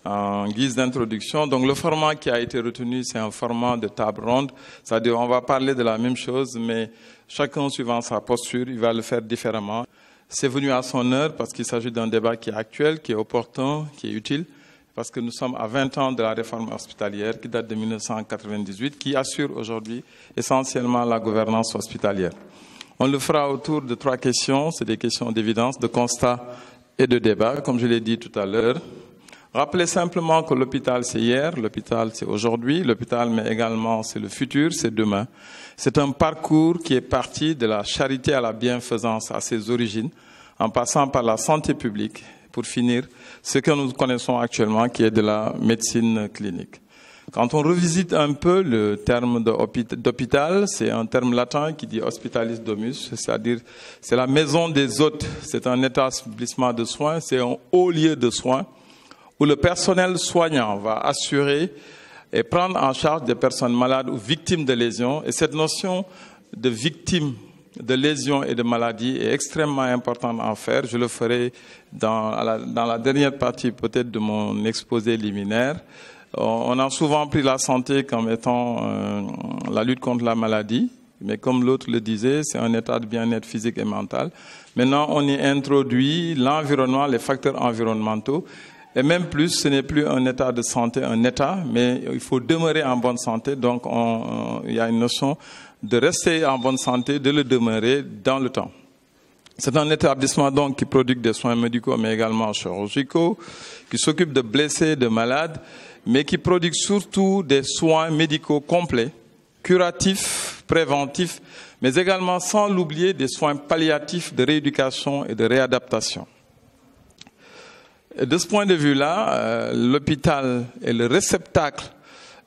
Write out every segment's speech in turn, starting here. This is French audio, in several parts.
en guise d'introduction. Donc le format qui a été retenu, c'est un format de table ronde, c'est-à-dire on va parler de la même chose, mais chacun suivant sa posture, il va le faire différemment. C'est venu à son heure parce qu'il s'agit d'un débat qui est actuel, qui est opportun, qui est utile, parce que nous sommes à 20 ans de la réforme hospitalière qui date de 1998, qui assure aujourd'hui essentiellement la gouvernance hospitalière. On le fera autour de 3 questions, c'est des questions d'évidence, de constat et de débat, comme je l'ai dit tout à l'heure. Rappelez simplement que l'hôpital, c'est hier, l'hôpital, c'est aujourd'hui, l'hôpital, mais également, c'est le futur, c'est demain. C'est un parcours qui est parti de la charité à la bienfaisance à ses origines, en passant par la santé publique, pour finir ce que nous connaissons actuellement, qui est de la médecine clinique. Quand on revisite un peu le terme d'hôpital, c'est un terme latin qui dit hospitalis domus, c'est-à-dire c'est la maison des hôtes, c'est un établissement de soins, c'est un haut lieu de soins où le personnel soignant va assurer et prendre en charge des personnes malades ou victimes de lésions. Et cette notion de victime de lésions et de maladies est extrêmement importante à faire. Je le ferai dans la dernière partie peut-être de mon exposé liminaire. On a souvent pris la santé comme étant la lutte contre la maladie, mais comme l'autre le disait, c'est un état de bien-être physique et mental. Maintenant, on y introduit l'environnement, les facteurs environnementaux, et même plus, ce n'est plus un état de santé, un état, mais il faut demeurer en bonne santé. Donc, il y a une notion de rester en bonne santé, de le demeurer dans le temps. C'est un établissement donc qui produit des soins médicaux, mais également chirurgicaux, qui s'occupe de blessés, de malades, mais qui produit surtout des soins médicaux complets, curatifs, préventifs, mais également, sans l'oublier, des soins palliatifs de rééducation et de réadaptation. Et de ce point de vue-là, l'hôpital est le réceptacle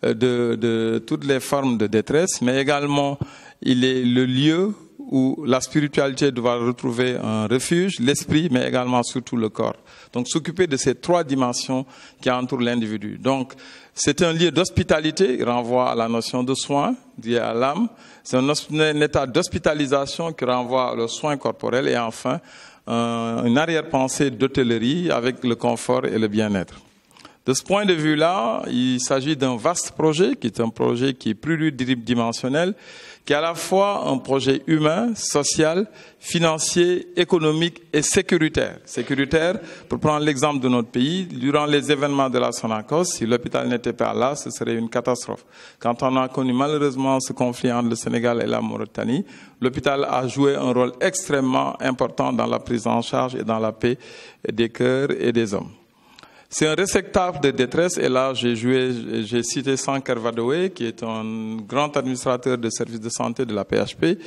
de toutes les formes de détresse, mais également, il est le lieu où la spiritualité doit retrouver un refuge, l'esprit, mais également surtout le corps. Donc s'occuper de ces 3 dimensions qui entourent l'individu. Donc c'est un lieu d'hospitalité, il renvoie à la notion de soin, lié à l'âme. C'est un état d'hospitalisation qui renvoie au soin corporel. Et enfin, une arrière-pensée d'hôtellerie avec le confort et le bien-être. De ce point de vue-là, il s'agit d'un vaste projet, qui est un projet qui est pluridimensionnel, qui est à la fois un projet humain, social, financier, économique et sécuritaire. Sécuritaire, pour prendre l'exemple de notre pays, durant les événements de la Sonacos, si l'hôpital n'était pas là, ce serait une catastrophe. Quand on a connu malheureusement ce conflit entre le Sénégal et la Mauritanie, l'hôpital a joué un rôle extrêmement important dans la prise en charge et dans la paix des cœurs et des hommes. C'est un réceptacle de détresse, et là j'ai cité Sankar Vadoué, qui est un grand administrateur de services de santé de la PHP,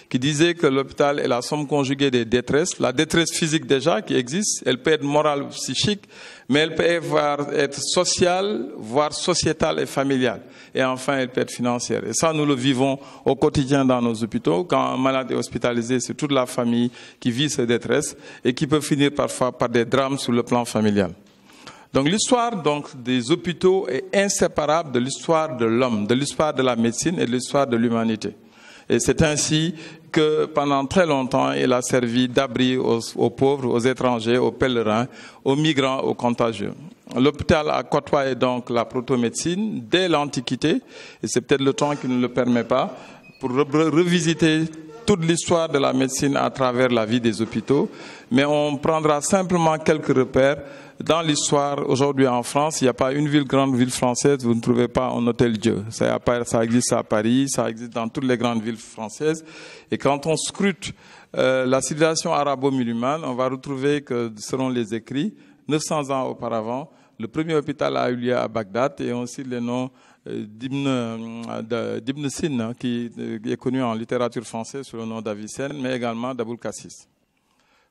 qui disait que l'hôpital est la somme conjuguée des détresses. La détresse physique déjà qui existe, elle peut être morale ou psychique, mais elle peut être sociale, voire sociétale et familiale. Et enfin, elle peut être financière. Et ça, nous le vivons au quotidien dans nos hôpitaux. Quand un malade est hospitalisé, c'est toute la famille qui vit cette détresse et qui peut finir parfois par des drames sur le plan familial. Donc l'histoire des hôpitaux est inséparable de l'histoire de l'homme, de l'histoire de la médecine et de l'histoire de l'humanité. Et c'est ainsi que pendant très longtemps, il a servi d'abri aux pauvres, aux étrangers, aux pèlerins, aux migrants, aux contagieux. L'hôpital a côtoyé donc la protomédecine dès l'Antiquité, et c'est peut-être le temps qui ne le permet pas, pour revisiter toute l'histoire de la médecine à travers la vie des hôpitaux. Mais on prendra simplement quelques repères. Dans l'histoire, aujourd'hui en France, il n'y a pas une grande ville française, vous ne trouvez pas un hôtel-Dieu. Ça existe à Paris, ça existe dans toutes les grandes villes françaises. Et quand on scrute la civilisation arabo-musulmane, on va retrouver que, selon les écrits, 900 ans auparavant, le premier hôpital a eu lieu à Bagdad, et on cite les noms d'Ibn Sina, qui est connu en littérature française sous le nom d'Avicenne, mais également d'Aboul Cassis.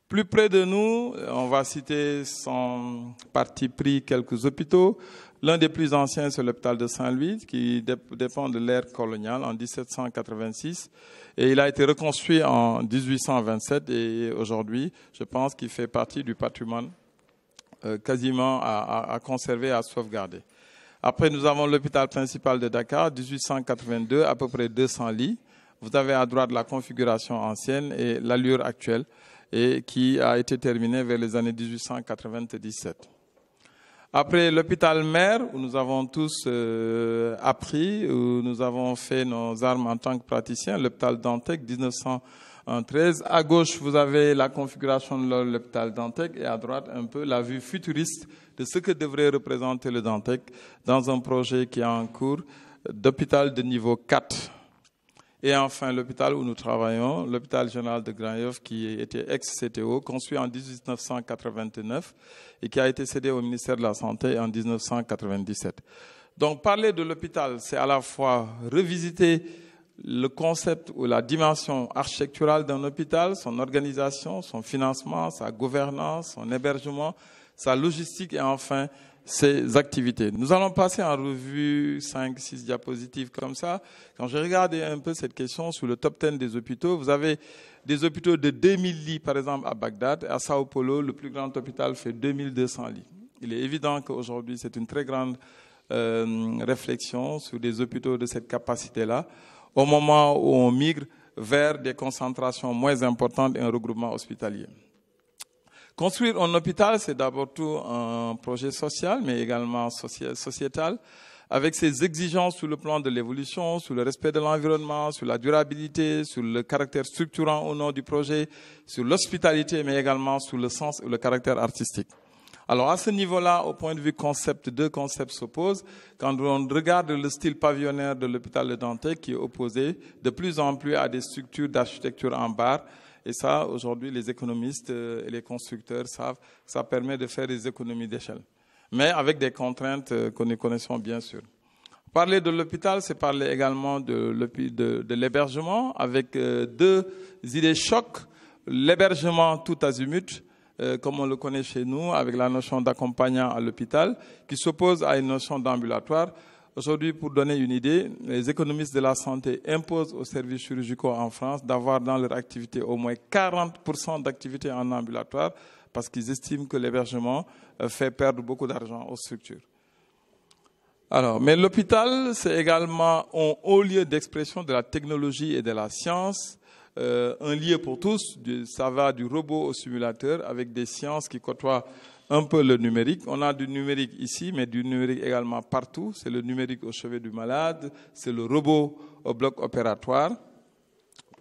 Plus près de nous, on va citer sans parti pris quelques hôpitaux. L'un des plus anciens, c'est l'hôpital de Saint-Louis, qui dépend de l'ère coloniale en 1786. Et il a été reconstruit en 1827. Et aujourd'hui, je pense qu'il fait partie du patrimoine quasiment à conserver, à sauvegarder. Après, nous avons l'hôpital principal de Dakar, 1882, à peu près 200 lits. Vous avez à droite la configuration ancienne et l'allure actuelle, et qui a été terminé vers les années 1897. Après l'hôpital mère, où nous avons tous appris, où nous avons fait nos armes en tant que praticiens, l'hôpital Dantec 1913. À gauche, vous avez la configuration de l'hôpital Dantec et à droite, un peu la vue futuriste de ce que devrait représenter le Dantec dans un projet qui est en cours d'hôpital de niveau 4. Et enfin, l'hôpital où nous travaillons, l'hôpital général de Grand-Yoff, qui était ex-CTO, construit en 1989 et qui a été cédé au ministère de la Santé en 1997. Donc, parler de l'hôpital, c'est à la fois revisiter le concept ou la dimension architecturale d'un hôpital, son organisation, son financement, sa gouvernance, son hébergement, sa logistique et enfin ses activités. Nous allons passer en revue 5-6 diapositives comme ça. Quand j'ai regardé un peu cette question sur le top 10 des hôpitaux, vous avez des hôpitaux de 2000 lits, par exemple, à Bagdad. À Sao Paulo, le plus grand hôpital fait 2200 lits. Il est évident qu'aujourd'hui, c'est une très grande réflexion sur des hôpitaux de cette capacité-là, au moment où on migre vers des concentrations moins importantes et un regroupement hospitalier. Construire un hôpital, c'est d'abord tout un projet social, mais également sociétal, avec ses exigences sur le plan de l'évolution, sur le respect de l'environnement, sur la durabilité, sur le caractère structurant au nom du projet, sur l'hospitalité, mais également sur le sens et le caractère artistique. Alors à ce niveau-là, au point de vue concept, deux concepts s'opposent. Quand on regarde le style pavillonnaire de l'hôpital de Dantec, qui est opposé de plus en plus à des structures d'architecture en barre. Et ça, aujourd'hui, les économistes et les constructeurs savent que ça permet de faire des économies d'échelle. Mais avec des contraintes que nous connaissons bien sûr. Parler de l'hôpital, c'est parler également de l'hébergement, avec deux idées chocs. L'hébergement tout azimut, comme on le connaît chez nous, avec la notion d'accompagnant à l'hôpital, qui s'oppose à une notion d'ambulatoire. Aujourd'hui, pour donner une idée, les économistes de la santé imposent aux services chirurgicaux en France d'avoir dans leur activité au moins 40% d'activité en ambulatoire parce qu'ils estiment que l'hébergement fait perdre beaucoup d'argent aux structures. Alors, mais l'hôpital, c'est également un haut lieu d'expression de la technologie et de la science, un lieu pour tous, ça va du robot au simulateur avec des sciences qui côtoient un peu le numérique. On a du numérique ici, mais du numérique également partout. C'est le numérique au chevet du malade, c'est le robot au bloc opératoire.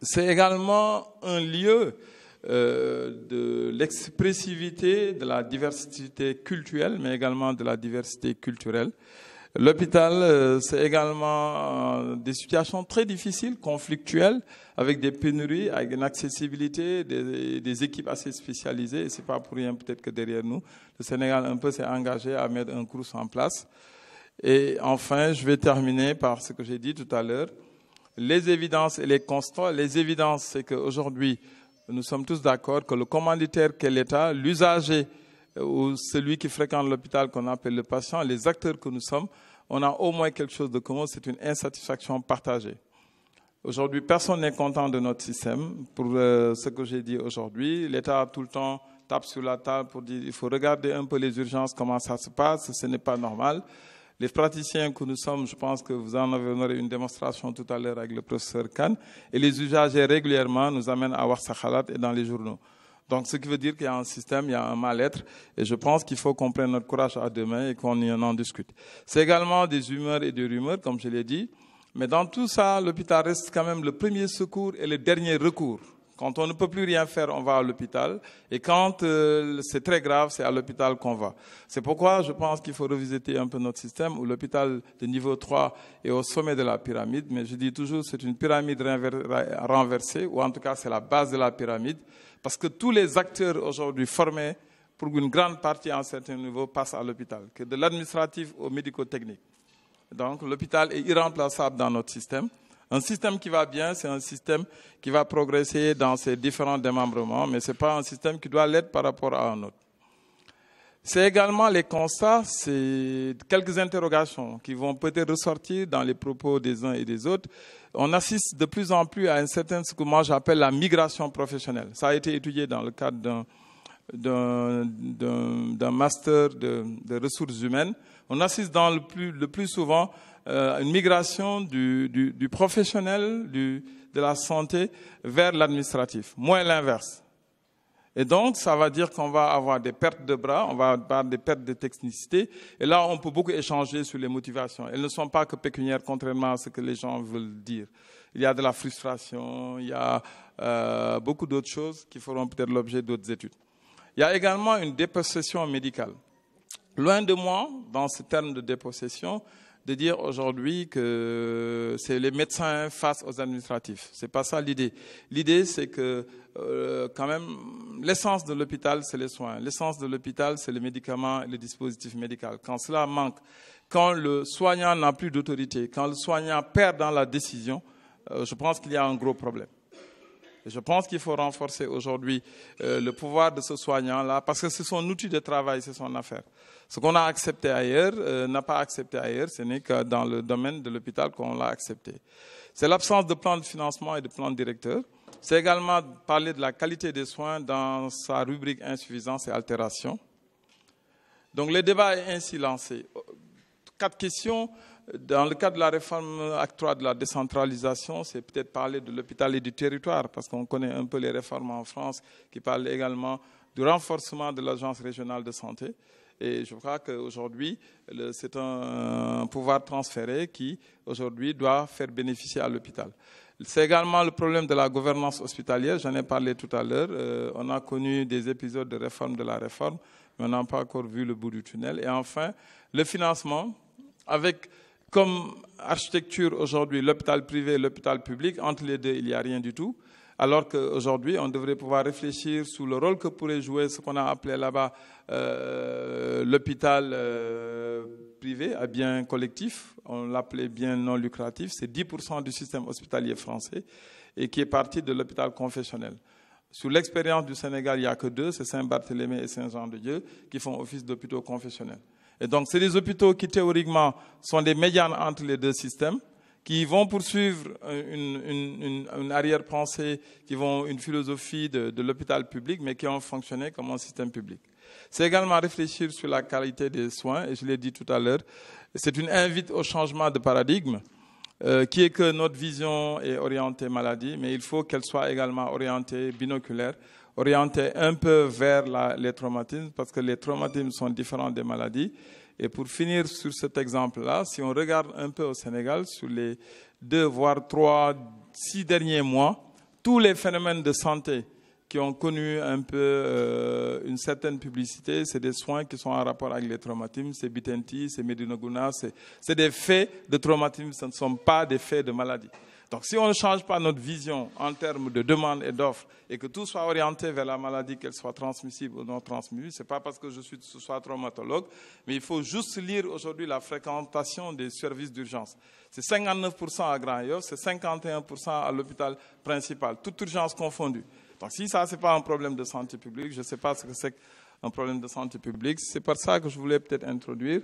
C'est également un lieu de l'expressivité de la diversité culturelle, mais également de la diversité culturelle. L'hôpital, c'est également des situations très difficiles, conflictuelles, avec des pénuries, avec une accessibilité, des équipes assez spécialisées. Et c'est pas pour rien peut-être que derrière nous, le Sénégal un peu s'est engagé à mettre un CROUS en place. Et enfin, je vais terminer par ce que j'ai dit tout à l'heure. Les évidences et les constats. Les évidences, c'est qu'aujourd'hui, nous sommes tous d'accord que le commanditaire qu'est l'État, l'usager ou celui qui fréquente l'hôpital qu'on appelle le patient, les acteurs que nous sommes, on a au moins quelque chose de commun, c'est une insatisfaction partagée. Aujourd'hui, personne n'est content de notre système. Pour ce que j'ai dit aujourd'hui, l'État tout le temps tape sur la table pour dire il faut regarder un peu les urgences, comment ça se passe, ce n'est pas normal. Les praticiens que nous sommes, je pense que vous en aurez une démonstration tout à l'heure avec le professeur Khan, et les usagers régulièrement nous amènent à voir Sakhalat et dans les journaux. Donc, ce qui veut dire qu'il y a un système, il y a un mal-être, et je pense qu'il faut qu'on prenne notre courage à deux mains et qu'on en discute. C'est également des humeurs et des rumeurs, comme je l'ai dit, mais dans tout ça, l'hôpital reste quand même le premier secours et le dernier recours. Quand on ne peut plus rien faire, on va à l'hôpital, et quand c'est très grave, c'est à l'hôpital qu'on va. C'est pourquoi je pense qu'il faut revisiter un peu notre système, où l'hôpital de niveau 3 est au sommet de la pyramide, mais je dis toujours c'est une pyramide renversée, ou en tout cas c'est la base de la pyramide, parce que tous les acteurs aujourd'hui formés, pour une grande partie à un certain niveau, passent à l'hôpital, que de l'administratif au médico-technique. Donc l'hôpital est irremplaçable dans notre système. Un système qui va bien, c'est un système qui va progresser dans ses différents démembrements, mais ce n'est pas un système qui doit l'être par rapport à un autre. C'est également les constats, c'est quelques interrogations qui vont peut-être ressortir dans les propos des uns et des autres. On assiste de plus en plus à une certaine, ce que moi j'appelle la migration professionnelle. Ça a été étudié dans le cadre d'un master de ressources humaines. On assiste le plus souvent à une migration du professionnel, de la santé vers l'administratif, moins l'inverse. Et donc, ça va dire qu'on va avoir des pertes de bras, on va avoir des pertes de technicité. Et là, on peut beaucoup échanger sur les motivations. Elles ne sont pas que pécuniaires, contrairement à ce que les gens veulent dire. Il y a de la frustration, il y a beaucoup d'autres choses qui feront peut-être l'objet d'autres études. Il y a également une dépossession médicale. Loin de moi, dans ce terme de dépossession, de dire aujourd'hui que c'est les médecins face aux administratifs. C'est pas ça l'idée. L'idée, c'est que quand même, l'essence de l'hôpital, c'est les soins. L'essence de l'hôpital, c'est les médicaments et le dispositif médical. Quand cela manque, quand le soignant n'a plus d'autorité, quand le soignant perd dans la décision, je pense qu'il y a un gros problème. Et je pense qu'il faut renforcer aujourd'hui le pouvoir de ce soignant-là, parce que c'est son outil de travail, c'est son affaire. Ce qu'on a accepté ailleurs n'a pas accepté ailleurs, ce n'est que dans le domaine de l'hôpital qu'on l'a accepté. C'est l'absence de plan de financement et de plan directeur. C'est également parler de la qualité des soins dans sa rubrique insuffisance et altération. Donc le débat est ainsi lancé. 4 questions. Dans le cadre de la réforme acte 3 de la décentralisation, c'est peut-être parler de l'hôpital et du territoire, parce qu'on connaît un peu les réformes en France qui parlent également du renforcement de l'agence régionale de santé. Et je crois qu'aujourd'hui, c'est un pouvoir transféré qui, aujourd'hui, doit faire bénéficier à l'hôpital. C'est également le problème de la gouvernance hospitalière. J'en ai parlé tout à l'heure. On a connu des épisodes de réforme de la réforme, mais on n'a pas encore vu le bout du tunnel. Et enfin, le financement, avec comme architecture aujourd'hui l'hôpital privé et l'hôpital public. Entre les deux, il n'y a rien du tout. Alors qu'aujourd'hui, on devrait pouvoir réfléchir sur le rôle que pourrait jouer ce qu'on a appelé là-bas l'hôpital privé à bien collectif. On l'appelait bien non lucratif. C'est 10% du système hospitalier français et qui est parti de l'hôpital confessionnel. Sur l'expérience du Sénégal, il n'y a que 2, c'est Saint-Barthélemy et Saint-Jean-de-Dieu, qui font office d'hôpitaux confessionnels. Et donc, c'est des hôpitaux qui, théoriquement, sont des médianes entre les deux systèmes, qui vont poursuivre une arrière-pensée, qui vont une philosophie de l'hôpital public, mais qui ont fonctionné comme un système public. C'est également réfléchir sur la qualité des soins, et je l'ai dit tout à l'heure, c'est une invite au changement de paradigme, qui est que notre vision est orientée maladie, mais il faut qu'elle soit également orientée binoculaire, orientée un peu vers les traumatismes, parce que les traumatismes sont différents des maladies. Et pour finir sur cet exemple-là, si on regarde un peu au Sénégal, sur les 2, voire 3, 6 derniers mois, tous les phénomènes de santé qui ont connu un peu une certaine publicité, c'est des soins qui sont en rapport avec les traumatismes, c'est Bitenti, c'est Medina Gouna, c'est des faits de traumatisme, ce ne sont pas des faits de maladie. Donc si on ne change pas notre vision en termes de demande et d'offre et que tout soit orienté vers la maladie, qu'elle soit transmissible ou non transmissible, ce n'est pas parce que je sois traumatologue, mais il faut juste lire aujourd'hui la fréquentation des services d'urgence. C'est 59% à Grand-Yoff, c'est 51% à l'hôpital principal, toute urgence confondue. Donc si ça, ce n'est pas un problème de santé publique, je ne sais pas ce que c'est qu'un problème de santé publique. C'est par ça que je voulais peut-être introduire